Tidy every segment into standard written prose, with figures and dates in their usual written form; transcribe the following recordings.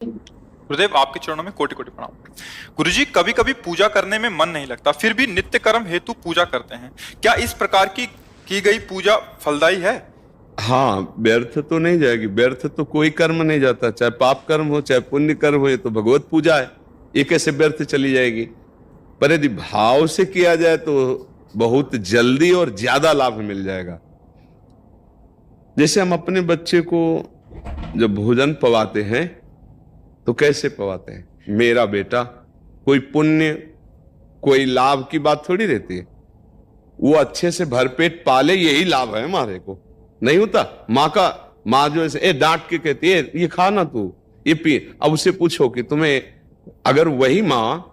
गुरुदेव, आपके चरणों में कोटि कोटि प्रणाम। गुरुजी, कभी कभी पूजा करने में मन नहीं लगता, फिर भी नित्य कर्म हेतु पूजा करते हैं। क्या इस प्रकार की गई पूजा फलदायी है? हाँ, व्यर्थ तो नहीं जाएगी। व्यर्थ तो कोई कर्म नहीं जाता, चाहे पाप कर्म हो चाहे पुण्य कर्म हो। ये तो भगवत पूजा है, ये कैसे व्यर्थ चली जाएगी? पर यदि भाव से किया जाए तो बहुत जल्दी और ज्यादा लाभ मिल जाएगा। जैसे हम अपने बच्चे को जब भोजन पवाते हैं तो कैसे पवाते हैं? मेरा बेटा, कोई पुण्य कोई लाभ की बात थोड़ी रहती है। वो अच्छे से भरपेट पाले, यही लाभ है हमारे को। नहीं होता? माँ जो ऐसे डांट के कहती है ये खा ना तू, ये पी। अब उसे पूछो कि तुम्हें अगर वही माँ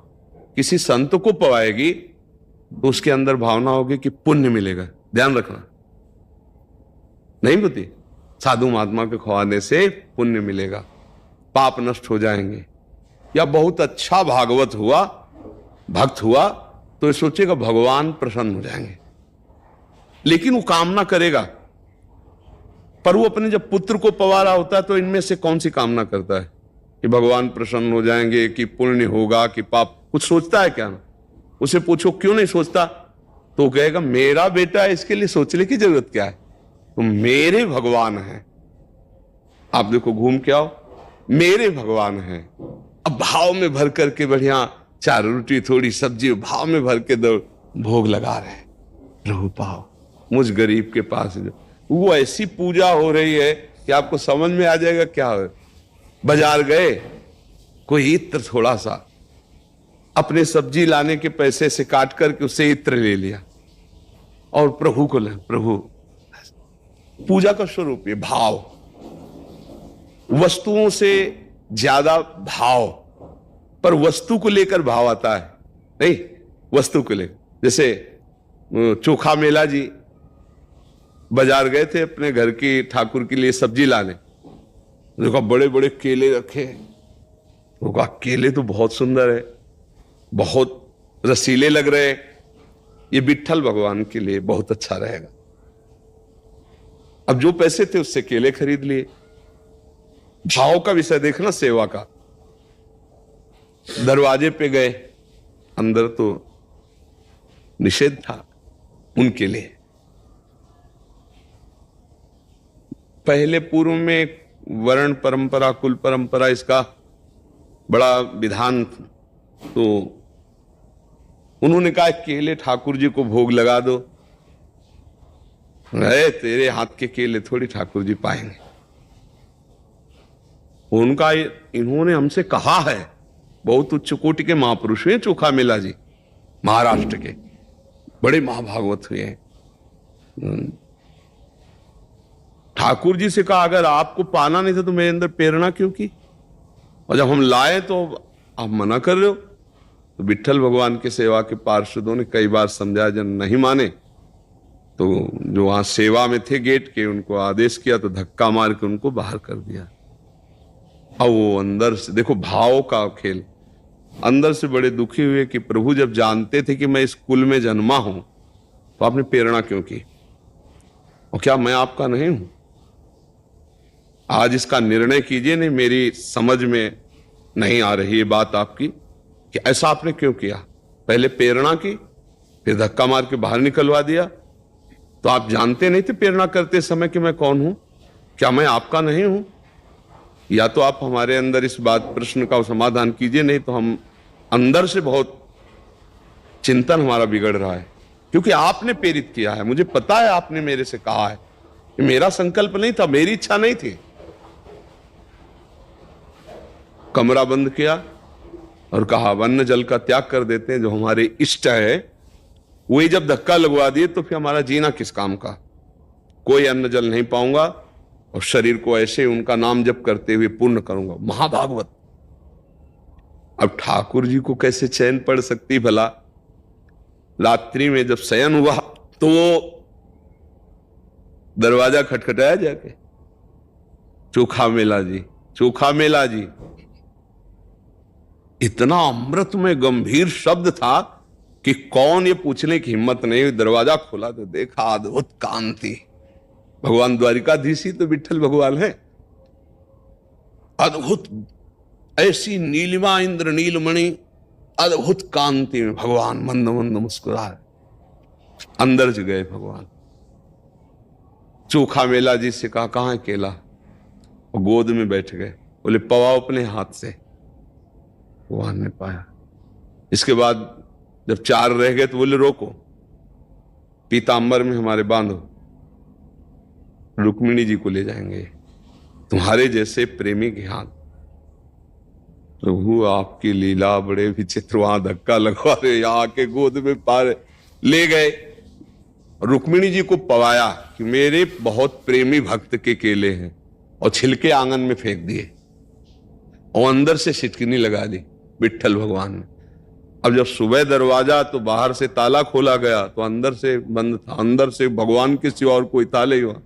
किसी संत को पवाएगी तो उसके अंदर भावना होगी कि पुण्य मिलेगा। ध्यान रखना, नहीं होती? साधु महात्मा के खवाने से पुण्य मिलेगा, पाप नष्ट हो जाएंगे। या बहुत अच्छा भागवत हुआ, भक्त हुआ, तो सोचेगा भगवान प्रसन्न हो जाएंगे। लेकिन वो कामना करेगा, पर वो अपने जब पुत्र को पवा रहा होता है तो इनमें से कौन सी कामना करता है कि भगवान प्रसन्न हो जाएंगे, कि पुण्य होगा, कि पाप? कुछ सोचता है क्या? उसे पूछो क्यों नहीं सोचता, तो वो कहेगा मेरा बेटा है, इसके लिए सोचने की जरूरत क्या है? तो मेरे भगवान हैं। आप देखो, घूम के आओ, मेरे भगवान हैं। अब भाव में भर करके बढ़िया चार रोटी थोड़ी सब्जी भाव में भर के दो भोग लगा रहे हैं। प्रभु पाओ मुझ गरीब के पास। वो ऐसी पूजा हो रही है कि आपको समझ में आ जाएगा क्या हो। बाजार गए, कोई इत्र थोड़ा सा अपने सब्जी लाने के पैसे से काट करके उससे इत्र ले लिया और प्रभु को ले। प्रभु पूजा का स्वरूप ये भाव, वस्तुओं से ज्यादा भाव। पर वस्तु को लेकर भाव आता है नहीं, वस्तु को लेकर। जैसे चोखा मेला जी बाजार गए थे अपने घर की ठाकुर के लिए सब्जी लाने। देखो बड़े बड़े केले रखे, वो कहा केले तो बहुत सुंदर है, बहुत रसीले लग रहे हैं, ये विट्ठल भगवान के लिए बहुत अच्छा रहेगा। अब जो पैसे थे उससे केले खरीद लिए। भाव का विषय देखना, सेवा का। दरवाजे पे गए, अंदर तो निषेध था उनके लिए। पहले पूर्व में वर्ण परंपरा, कुल परंपरा, इसका बड़ा विधान, तो उन्होंने कहा केले ठाकुर जी को भोग लगा दो। अरे तेरे हाथ के केले थोड़ी ठाकुर जी पाएंगे। उनका इन्होंने हमसे कहा है, बहुत उच्च कोटि के महापुरुष हुए चोखा मेला जी, महाराष्ट्र के बड़े महाभागवत हुए हैं। ठाकुर जी से कहा अगर आपको पाना नहीं था तो मेरे अंदर प्रेरणा क्यों की? और जब हम लाए तो आप मना कर रहे हो। तो विट्ठल भगवान के सेवा के पार्षदों ने कई बार समझाया, जन नहीं माने तो जो वहां सेवा में थे गेट के, उनको आदेश किया तो धक्का मार के उनको बाहर कर दिया। अब वो अंदर से देखो भाव का खेल, अंदर से बड़े दुखी हुए कि प्रभु जब जानते थे कि मैं इस कुल में जन्मा हूं तो आपने प्रेरणा क्यों की? और क्या मैं आपका नहीं हूं? आज इसका निर्णय कीजिए। नहीं, मेरी समझ में नहीं आ रही ये बात आपकी कि ऐसा आपने क्यों किया। पहले प्रेरणा की, फिर धक्का मार के बाहर निकलवा दिया। तो आप जानते नहीं थे प्रेरणा करते समय कि मैं कौन हूं? क्या मैं आपका नहीं हूं? या तो आप हमारे अंदर इस बात प्रश्न का समाधान कीजिए, नहीं तो हम अंदर से बहुत चिंतन हमारा बिगड़ रहा है। क्योंकि आपने प्रेरित किया है, मुझे पता है, आपने मेरे से कहा है। मेरा संकल्प नहीं था, मेरी इच्छा नहीं थी। कमरा बंद किया और कहा अन्न जल का त्याग कर देते हैं, जो हमारे इष्ट है वही जब धक्का लगवा दिए तो फिर हमारा जीना किस काम का? कोई अन्न जल नहीं पाऊंगा और शरीर को ऐसे उनका नाम जप करते हुए पूर्ण करूंगा। महाभागवत। अब ठाकुर जी को कैसे चैन पड़ सकती भला? रात्रि में जब शयन हुआ तो दरवाजा खटखटाया जाके, चोखा मेला जी, चोखा मेला जी। इतना अमृत में गंभीर शब्द था कि कौन, ये पूछने की हिम्मत नहीं हुई। दरवाजा खोला तो देखा अद्भुत कांति। भगवान द्वारिकाधीश ही तो विट्ठल भगवान है। अद्भुत ऐसी नीलिमा इंद्र नीलमणि अद्भुत कांति में भगवान मंद मंद मुस्कुराए। अंदर से गए भगवान, चोखा मेला जी से कहा कहां है केला, और गोद में बैठ गए। बोले पवाओ अपने हाथ से। भगवान ने पाया। इसके बाद जब 4 रह गए तो बोले रोको, पीतांबर में हमारे बांधो, रुक्मिणी जी को ले जाएंगे, तुम्हारे जैसे प्रेमी के हाथ। प्रभु आपकी लीला बड़े विचित्र, वहां धक्का लगवा रहे, यहाँ के गोद में पार ले गए। रुक्मिणी जी को पवाया कि मेरे बहुत प्रेमी भक्त के केले हैं, और छिलके आंगन में फेंक दिए, और अंदर से सिटकिनी लगा दी विट्ठल भगवान ने। अब जब सुबह दरवाजा तो बाहर से ताला खोला गया तो अंदर से बंद था, अंदर से भगवान के सिवा और कोई ताला ही हुआ।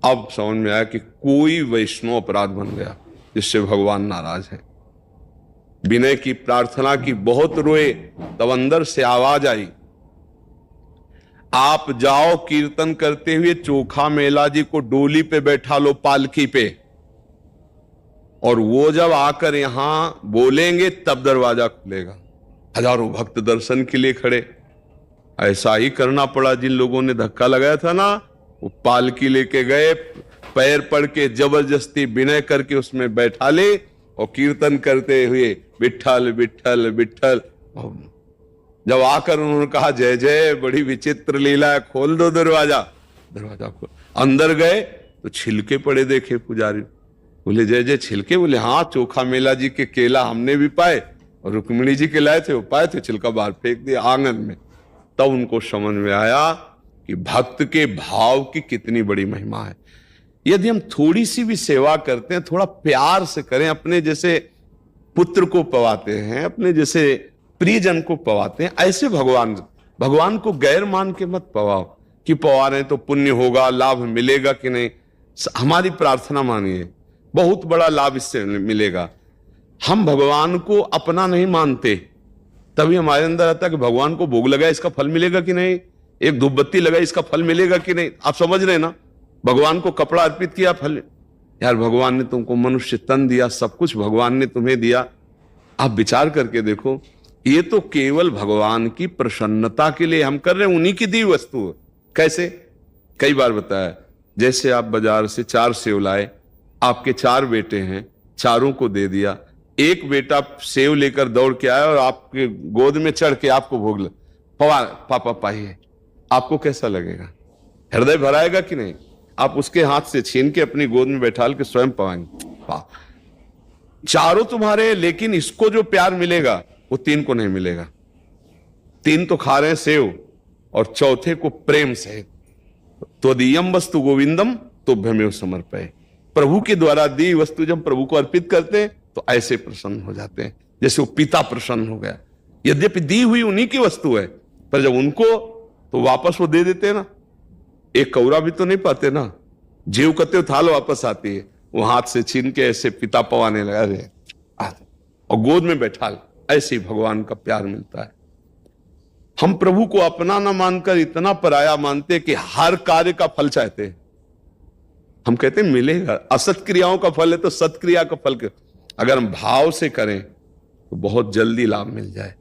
अब समझ में आया कि कोई वैष्णव अपराध बन गया जिससे भगवान नाराज है। विनय की प्रार्थना की, बहुत रोए, तब अंदर से आवाज आई, आप जाओ कीर्तन करते हुए चोखा मेला जी को डोली पे बैठा लो, पालकी पे, और वो जब आकर यहां बोलेंगे तब दरवाजा खुलेगा। हजारों भक्त दर्शन के लिए खड़े। ऐसा ही करना पड़ा, जिन लोगों ने धक्का लगाया था ना, वो पालकी लेके गए, पैर पड़ के जबरदस्ती विनय करके उसमें बैठा ले, और कीर्तन करते हुए विट्ठल विट्ठल विट्ठल। जब आकर उन्होंने कहा जय जय, बड़ी विचित्र लीला है, खोल दो दरवाजा। दरवाजा खोल, अंदर गए तो छिलके पड़े देखे पुजारी। बोले जय जय, छिलके? बोले हाँ, चोखा मेला जी के केला हमने भी पाए, और रुक्मिणी जी के लाए थे, वो पाए थे, छिलका बाहर फेंक दिया आंगन में। तब उनको समझ में आया कि भक्त के भाव की कितनी बड़ी महिमा है। यदि हम थोड़ी सी भी सेवा करते हैं, थोड़ा प्यार से करें, अपने जैसे पुत्र को पवाते हैं, अपने जैसे प्रियजन को पवाते हैं, ऐसे भगवान को गैर मान के मत पवाओ कि पवा रहे तो पुण्य होगा, लाभ मिलेगा कि नहीं। हमारी प्रार्थना मानिए, बहुत बड़ा लाभ इससे मिलेगा। हम भगवान को अपना नहीं मानते, तभी हमारे अंदर आता है कि भगवान को भोग लगा, इसका फल मिलेगा कि नहीं, एक धूप बत्ती लगा, इसका फल मिलेगा कि नहीं। आप समझ रहे ना, भगवान को कपड़ा अर्पित किया, फल। यार भगवान ने तुमको मनुष्य तन दिया, सब कुछ भगवान ने तुम्हें दिया। आप विचार करके देखो, ये तो केवल भगवान की प्रसन्नता के लिए हम कर रहे हैं, उन्हीं की दी वस्तु। कैसे? कई बार बताया, जैसे आप बाजार से 4 सेव लाए, आपके 4 बेटे हैं, चारों को दे दिया। एक बेटा सेव लेकर दौड़ के आया और आपके गोद में चढ़ के आपको भोग लगा, पापा पाइए, आपको कैसा लगेगा? हृदय भराएगा कि नहीं? आप उसके हाथ से छीन के अपनी गोद में बैठाल के स्वयं पवाएंगे। चारों तुम्हारे, लेकिन इसको जो प्यार मिलेगा वो 3 को नहीं मिलेगा। 3 तो खा रहे हैं सेव, और चौथे को प्रेम से। त्वदीयम वस्तु गोविंदम तुभ्यमेव समर्पये। प्रभु के द्वारा दी वस्तु जब प्रभु को अर्पित करते हैं तो ऐसे प्रसन्न हो जाते हैं, जैसे वो पिता प्रसन्न हो गया। यद्यपि दी हुई उन्हीं की वस्तु है, पर जब उनको तो वापस वो दे देते हैं ना। एक कौरा भी तो नहीं पाते ना, जीव कते थाल वापस आती है, वो हाथ से छीन के ऐसे पिता पवाने लगा रहे और गोद में बैठा। ऐसे ही भगवान का प्यार मिलता है। हम प्रभु को अपना ना मानकर इतना पराया मानते कि हर कार्य का फल चाहते हैं। हम कहते हैं मिलेगा, असत क्रियाओं का फल है तो सत्क्रिया का फल अगर हम भाव से करें तो बहुत जल्दी लाभ मिल जाए।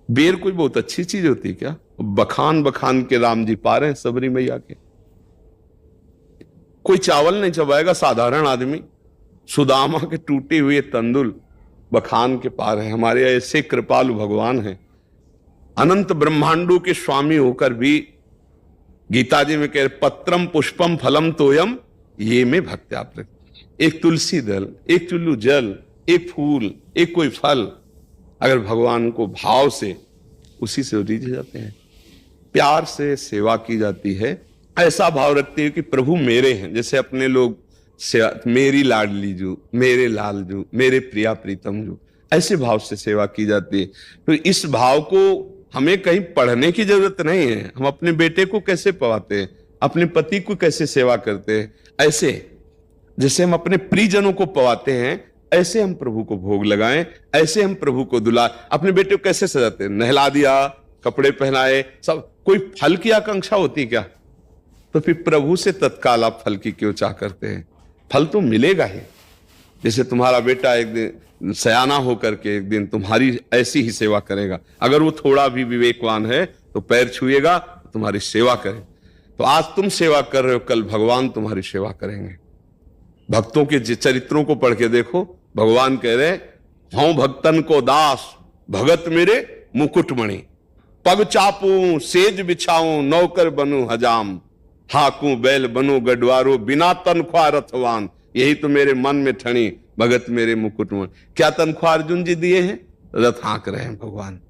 बेर कोई बहुत अच्छी चीज होती है क्या? बखान बखान के राम जी पा रहे हैं सबरी मैया के। कोई चावल नहीं चबाएगा साधारण आदमी, सुदामा के टूटे हुए तंदुल बखान के पार है। हमारे ऐसे कृपालु भगवान हैं, अनंत ब्रह्मांडों के स्वामी होकर भी गीता जी में कह रहे पत्रम पुष्पम फलम तोयम ये में भक्त्या प्रति। एक तुलसी दल, एक चुल्लू जल, एक फूल, एक कोई फल, अगर भगवान को भाव से उसी से रीझ जाते हैं, प्यार से सेवा की जाती है, ऐसा भाव रखते हैं कि प्रभु मेरे हैं। जैसे अपने लोग मेरी लाडली जू, मेरे लाल जू, मेरे प्रिया प्रीतम जू, ऐसे भाव से सेवा की जाती है। तो इस भाव को हमें कहीं पढ़ने की जरूरत नहीं है। हम अपने बेटे को कैसे पवाते हैं, अपने पति को कैसे सेवा करते हैं, ऐसे जैसे हम अपने प्रियजनों को पवाते हैं, ऐसे हम प्रभु को भोग लगाएं, ऐसे हम प्रभु को दुला। अपने बेटे को कैसे सजाते हैं? नहला दिया, कपड़े पहनाए, सब। कोई फल की आकांक्षा होती क्या? तो फिर प्रभु से तत्काल आप फल की क्यों चाह करते हैं? फल तो मिलेगा ही। जैसे तुम्हारा बेटा एक दिन सयाना होकर के एक दिन तुम्हारी ऐसी ही सेवा करेगा। अगर वो थोड़ा भी विवेकवान है तो पैर छुएगा, तुम्हारी सेवा करे। तो आज तुम सेवा कर रहे हो, कल भगवान तुम्हारी सेवा करेंगे। भक्तों के चरित्रों को पढ़ के देखो, भगवान कह रहे हूं भक्तन को दास, भगत मेरे मुकुटमणि। पग चापूं सेज बिछाऊं, नौकर बनूं हजाम। हाकूं बैल बनूं गडवारो, बिना तनख्वाह रथवान। यही तो मेरे मन में ठनी, भगत मेरे मुकुटमणि। क्या तनख्वाह अर्जुन जी दिए हैं? रथ हाँक रहे हैं भगवान।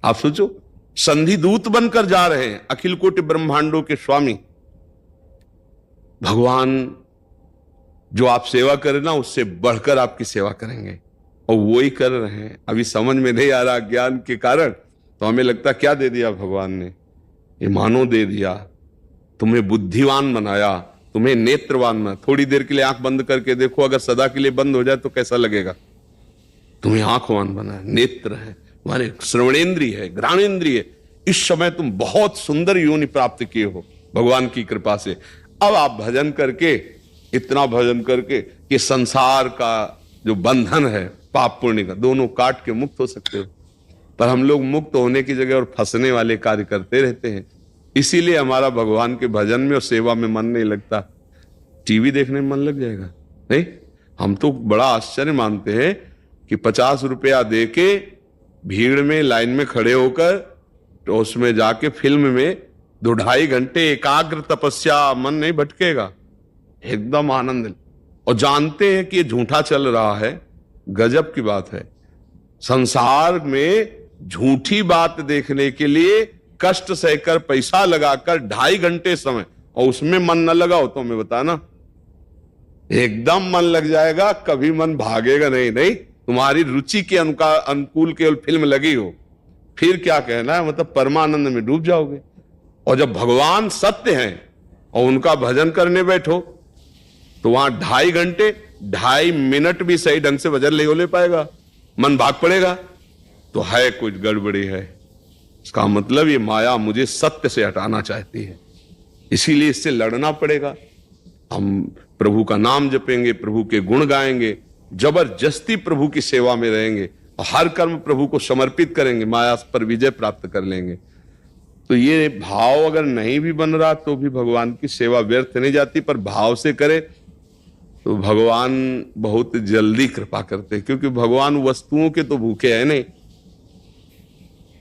आप सोचो, संधि दूत बनकर जा रहे हैं, अखिल कोटि ब्रह्मांडों के स्वामी भगवान। जो आप सेवा करें ना, उससे बढ़कर आपकी सेवा करेंगे, और वो ही कर रहे हैं। अभी समझ में नहीं आ रहा ज्ञान के कारण, तो हमें लगता क्या दे दिया भगवान ने? ये मानो दे दिया, तुम्हें बुद्धिवान बनाया, तुम्हें नेत्रवान बनाया। थोड़ी देर के लिए आंख बंद करके देखो, अगर सदा के लिए बंद हो जाए तो कैसा लगेगा? तुम्हें आंखवान बनाया, नेत्र है, तुम्हारे श्रवणेन्द्रिय है, घ्राणेन्द्रिय। इस समय तुम बहुत सुंदर योनि प्राप्त किए हो भगवान की कृपा से। अब आप भजन करके, इतना भजन करके कि संसार का जो बंधन है, पाप पुण्य का, दोनों काट के मुक्त हो सकते हो। पर हम लोग मुक्त होने की जगह और फंसने वाले कार्य करते रहते हैं। इसीलिए हमारा भगवान के भजन में और सेवा में मन नहीं लगता। टीवी देखने में मन लग जाएगा? नहीं। हम तो बड़ा आश्चर्य मानते हैं कि 50 रुपया दे के भीड़ में लाइन में खड़े होकर तो उसमें जाके फिल्म में 2-2.5 घंटे एकाग्र तपस्या, मन नहीं भटकेगा, एकदम आनंद। और जानते हैं कि ये झूठा चल रहा है। गजब की बात है, संसार में झूठी बात देखने के लिए कष्ट सहकर पैसा लगाकर 2.5 घंटे समय, और उसमें मन न लगाओ तो हमें बताना, एकदम मन लग जाएगा, कभी मन भागेगा नहीं। नहीं, तुम्हारी रुचि के अनुकूल केवल फिल्म लगी हो, फिर क्या कहना है, मतलब परमानंद में डूब जाओगे। और जब भगवान सत्य हैं और उनका भजन करने बैठो तो वहां 2.5 घंटे 2.5 मिनट भी सही ढंग से भजन नहीं ले पाएगा, मन भाग पड़ेगा। तो है कुछ गड़बड़ी है। इसका मतलब ये माया मुझे सत्य से हटाना चाहती है, इसीलिए इससे लड़ना पड़ेगा। हम प्रभु का नाम जपेंगे, प्रभु के गुण गाएंगे, जबरदस्ती प्रभु की सेवा में रहेंगे और हर कर्म प्रभु को समर्पित करेंगे, माया पर विजय प्राप्त कर लेंगे। तो ये भाव अगर नहीं भी बन रहा तो भी भगवान की सेवा व्यर्थ नहीं जाती। पर भाव से करे तो भगवान बहुत जल्दी कृपा करते हैं, क्योंकि भगवान वस्तुओं के तो भूखे है नहीं।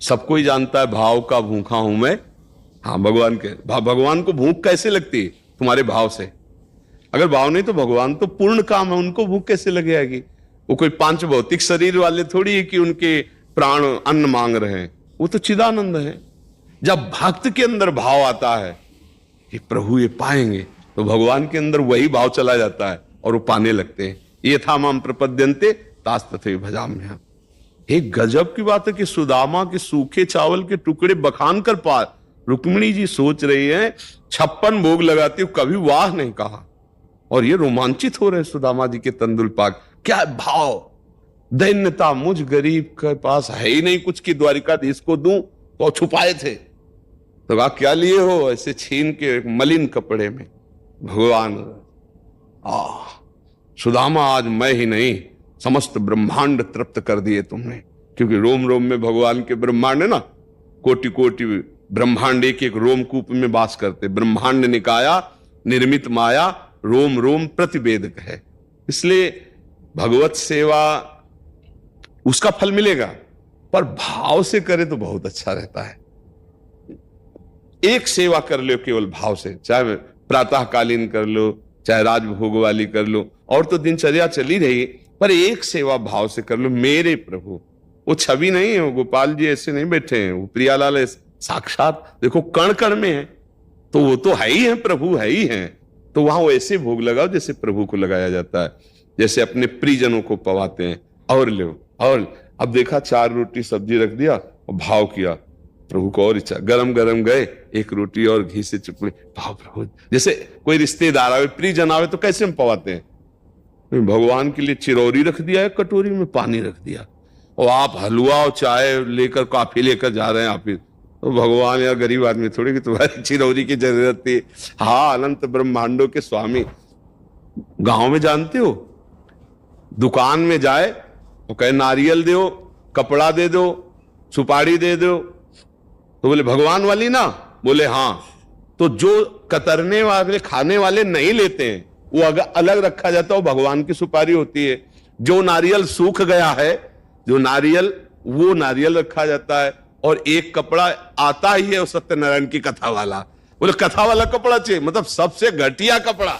सबको ही जानता है भाव का भूखा हूं मैं। हाँ, भगवान को भूख कैसे लगती है? तुम्हारे भाव से। अगर भाव नहीं तो भगवान तो पूर्ण काम है, उनको भूख कैसे लग जाएगी? वो कोई 5 भौतिक शरीर वाले थोड़ी है कि उनके प्राण अन्न मांग रहे हैं, वो तो चिदानंद है। जब भक्त के अंदर भाव आता है कि प्रभु ये पाएंगे, तो भगवान के अंदर वही भाव चला जाता है और वो पाने लगते हैं। ये था माम प्रपद्यन्ते तास तथैव भजाम्यहम्। एक गजब की बात है कि सुदामा के सूखे चावल के टुकड़े बखान कर पार रुक्मिणी जी सोच रही हैं, 56 भोग लगाती हूं, कभी वाह नहीं कहा। और ये रोमांचित हो रहे सुदामा जी के तंदुल पाक। क्या भाव, दैन्यता, मुझ गरीब के पास है ही नहीं कुछ कि द्वारिकाधीश को दूं, तो छुपाए थे। तो कहा क्या लिए हो? ऐसे छीन के एक मलिन कपड़े में। भगवान सुदामा, आज मैं ही नहीं समस्त ब्रह्मांड तृप्त कर दिए तुमने। क्योंकि रोम रोम में भगवान के ब्रह्मांड है ना, कोटि कोटि ब्रह्मांड एक एक रोमकूप में वास करते। ब्रह्मांड निकाया निर्मित माया, रोम रोम प्रतिवेदक है। इसलिए भगवत सेवा उसका फल मिलेगा, पर भाव से करे तो बहुत अच्छा रहता है। एक सेवा कर लो केवल भाव से, चाहे प्रातःकालीन कर लो, चाहे राजभोग वाली कर लो, और तो दिनचर्या चली रही, पर एक सेवा भाव से कर लो। मेरे प्रभु, वो छवि नहीं है, वो गोपाल जी ऐसे नहीं बैठे हैं, वो प्रियालाल साक्षात देखो कण कण में है, तो वो तो है ही है, प्रभु है ही है। तो वहां वैसे भोग लगाओ जैसे प्रभु को लगाया जाता है, जैसे अपने प्रियजनों को पवाते हैं। और लो, और अब देखा 4 रोटी सब्जी रख दिया और भाव किया प्रभु को और इच्छा, गरम गरम गए, 1 रोटी और घी से चुपड़ी भाव प्रभु। जैसे कोई रिश्तेदार आवे, प्रियजन आवे, तो कैसे हम पवाते हैं? भगवान के लिए चिरौरी रख दिया है, कटोरी में पानी रख दिया, और आप हलवा और चाय लेकर, कॉफी लेकर जा रहे हैं आप। तो भगवान यार गरीब आदमी थोड़ी कि तुम्हारी चिरौरी की जरूरत थी। हाँ, अनंत ब्रह्मांडों के स्वामी। गांव में जानते हो दुकान में जाए तो कहे नारियल दो, कपड़ा दे दो, सुपारी दे दो, तो बोले भगवान वाली ना, बोले हाँ। तो जो कतरने वाले खाने वाले नहीं लेते हैं वो अगर अलग रखा जाता है, वो भगवान की सुपारी होती है। जो नारियल सूख गया है, जो नारियल, वो नारियल रखा जाता है। और एक कपड़ा आता ही है वो सत्यनारायण की कथा वाला, बोले कथा वाला कपड़ा चाहिए, मतलब सबसे घटिया कपड़ा,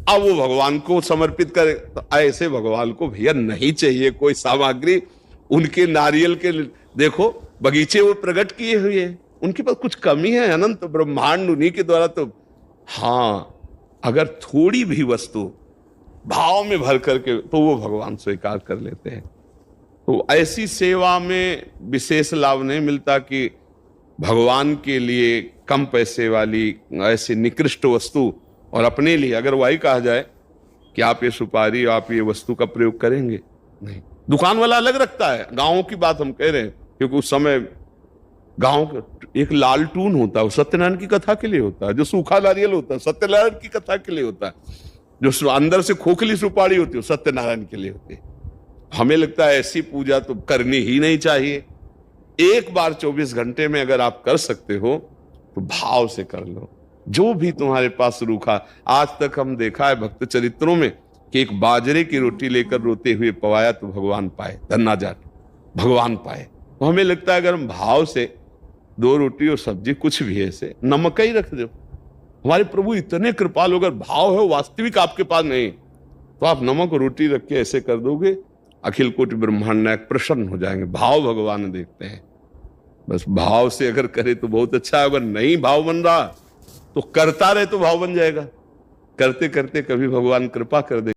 अब वो भगवान को समर्पित करे। तो ऐसे भगवान को भैया नहीं चाहिए कोई सामग्री। उनके नारियल के देखो बगीचे वो प्रकट किए हुए हैं, उनके पास कुछ कमी है? अनंत ब्रह्मांड उन्हीं के द्वारा। तो हाँ, अगर थोड़ी भी वस्तु भाव में भर करके तो वो भगवान स्वीकार कर लेते हैं। तो ऐसी सेवा में विशेष लाभ नहीं मिलता कि भगवान के लिए कम पैसे वाली ऐसी निकृष्ट वस्तु, और अपने लिए अगर वही कहा जाए कि आप ये सुपारी, आप ये वस्तु का प्रयोग करेंगे, नहीं। दुकान वाला अलग रखता है, गांवों की बात हम कह रहे हैं, क्योंकि उस समय गांव का एक लालटून होता है, वो सत्यनारायण की कथा के लिए होता है। जो सूखा नारियल होता है सत्यनारायण की कथा के लिए होता है। जो अंदर से खोखली सुपारी होती है सत्यनारायण के लिए होती है। हमें लगता है ऐसी पूजा तो करनी ही नहीं चाहिए। एक बार 24 घंटे में अगर आप कर सकते हो तो भाव से कर लो। जो भी तुम्हारे पास रूखा, आज तक हम देखा है भक्त चरित्रों में कि एक बाजरे की रोटी लेकर रोते हुए पवाया तो भगवान पाए, धन्ना जाट भगवान पाए। तो हमें लगता है अगर हम भाव से 2 रोटी और सब्जी कुछ भी ऐसे नमक ही रख दो, हमारे प्रभु इतने कृपालु, अगर भाव है वास्तविक आपके पास नहीं तो आप नमक और रोटी रख के ऐसे कर दोगे, अखिल कोटि ब्रह्मांड नायक प्रसन्न हो जाएंगे। भाव भगवान देखते हैं। बस भाव से अगर करे तो बहुत अच्छा है, अगर नहीं भाव बन रहा तो करता रहे तो भाव बन जाएगा। करते करते कभी भगवान कृपा कर दे।